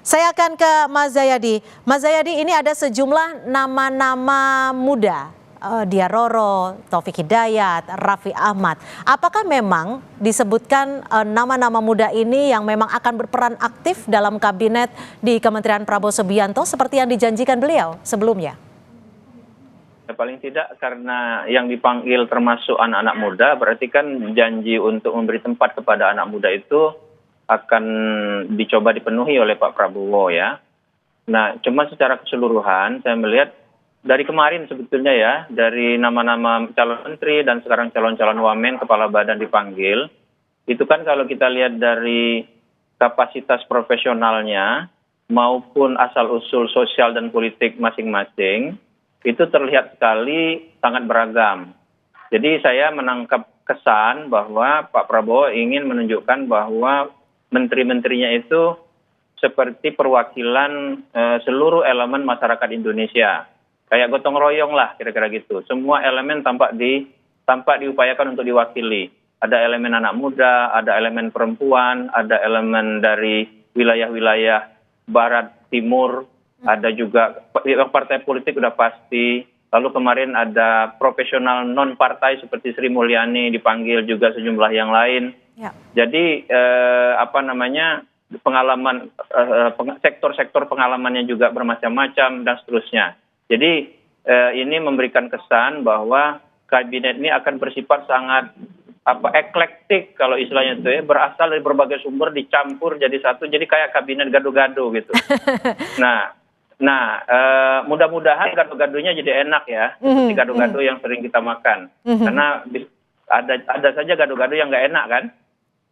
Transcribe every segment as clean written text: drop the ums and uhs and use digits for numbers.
Saya akan ke Mas Zayadi. Mas Zayadi, ini ada sejumlah nama-nama muda. Dia Roro, Taufik Hidayat, Raffi Ahmad. Apakah memang disebutkan nama-nama muda ini yang memang akan berperan aktif dalam kabinet di Kementerian Prabowo Subianto seperti yang dijanjikan beliau sebelumnya? Paling tidak karena yang dipanggil termasuk anak-anak muda, berarti kan janji untuk memberi tempat kepada anak muda itu akan dicoba dipenuhi oleh Pak Prabowo ya. Nah, cuma secara keseluruhan saya melihat dari kemarin sebetulnya ya, dari nama-nama calon menteri dan sekarang calon-calon wamen kepala badan dipanggil, itu kan kalau kita lihat dari kapasitas profesionalnya maupun asal-usul sosial dan politik masing-masing, itu terlihat sekali sangat beragam. Jadi saya menangkap kesan bahwa Pak Prabowo ingin menunjukkan bahwa menteri-menterinya itu seperti perwakilan seluruh elemen masyarakat Indonesia. Kayak gotong royong lah kira-kira gitu. Semua elemen tampak diupayakan untuk diwakili. Ada elemen anak muda, ada elemen perempuan, ada elemen dari wilayah-wilayah barat, timur, ada juga partai politik udah pasti. Lalu kemarin ada profesional non-partai seperti Sri Mulyani dipanggil, juga sejumlah yang lain. Ya. Jadi pengalaman sektor-sektor pengalamannya juga bermacam-macam dan seterusnya. Jadi ini memberikan kesan bahwa kabinet ini akan bersifat sangat eklektik kalau istilahnya itu ya, berasal dari berbagai sumber dicampur jadi satu, jadi kayak kabinet gado-gado gitu. Nah, mudah-mudahan gado-gadonya jadi enak ya, seperti gado-gado yang sering kita makan. Karena ada saja gado-gado yang nggak enak kan.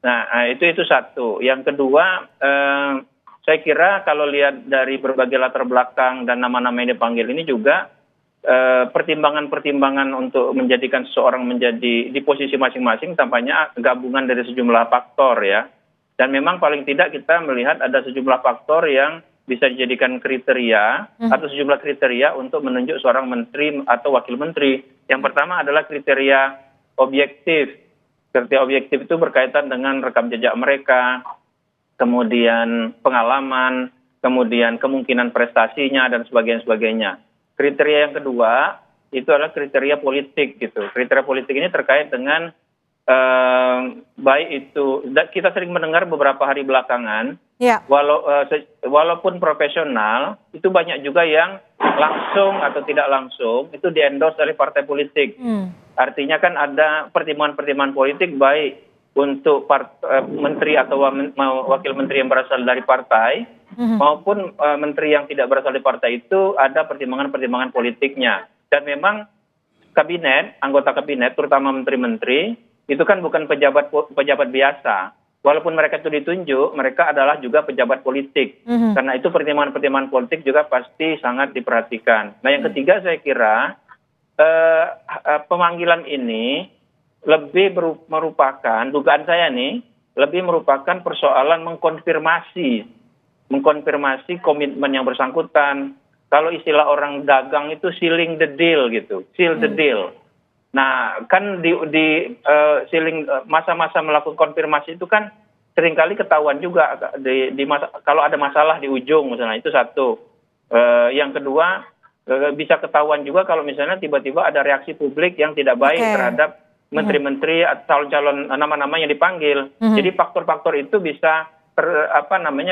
Nah, itu satu. Yang kedua, saya kira kalau lihat dari berbagai latar belakang dan nama-nama yang dipanggil ini juga pertimbangan-pertimbangan untuk menjadikan seseorang menjadi di posisi masing-masing tampaknya gabungan dari sejumlah faktor ya. Dan memang paling tidak kita melihat ada sejumlah faktor yang bisa dijadikan kriteria atau sejumlah kriteria untuk menunjuk seorang menteri atau wakil menteri. Yang pertama adalah kriteria objektif. Kriteria objektif itu berkaitan dengan rekam jejak mereka, kemudian pengalaman, kemudian kemungkinan prestasinya dan sebagainya. Kriteria yang kedua itu adalah kriteria politik gitu. Kriteria politik ini terkait dengan baik itu kita sering mendengar beberapa hari belakangan, ya. Walaupun profesional itu banyak juga yang langsung atau tidak langsung itu di-endorse oleh partai politik. Artinya kan ada pertimbangan-pertimbangan politik baik untuk menteri atau wakil menteri yang berasal dari partai maupun menteri yang tidak berasal dari partai itu ada pertimbangan-pertimbangan politiknya. Dan memang kabinet, anggota kabinet terutama menteri-menteri itu kan bukan pejabat biasa. Walaupun mereka itu ditunjuk, mereka adalah juga pejabat politik. Karena itu pertimbangan-pertimbangan politik juga pasti sangat diperhatikan. Nah, yang ketiga saya kira pemanggilan ini lebih merupakan, dugaan saya nih, lebih merupakan persoalan mengkonfirmasi komitmen yang bersangkutan. Kalau istilah orang dagang itu sealing the deal gitu, seal the deal. Nah, kan di masa-masa melakukan konfirmasi itu kan seringkali ketahuan juga kalau ada masalah di ujung misalnya, itu satu. Yang kedua, bisa ketahuan juga kalau misalnya tiba-tiba ada reaksi publik yang tidak baik terhadap menteri-menteri atau calon-calon nama-nama yang dipanggil. Jadi faktor-faktor itu bisa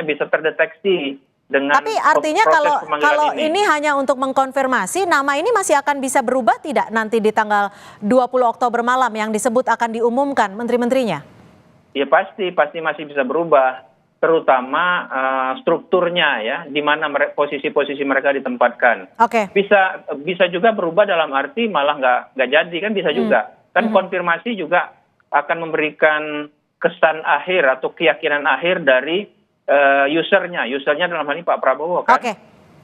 bisa terdeteksi. Tapi artinya kalau ini hanya untuk mengkonfirmasi, nama ini masih akan bisa berubah tidak nanti di tanggal 20 Oktober malam yang disebut akan diumumkan menteri-menterinya? Ya pasti masih bisa berubah, terutama strukturnya ya, di mana posisi-posisi mereka ditempatkan. Bisa juga berubah dalam arti malah nggak jadi kan, bisa juga. Kan konfirmasi juga akan memberikan kesan akhir atau keyakinan akhir dari usernya dalam hal ini Pak Prabowo kan.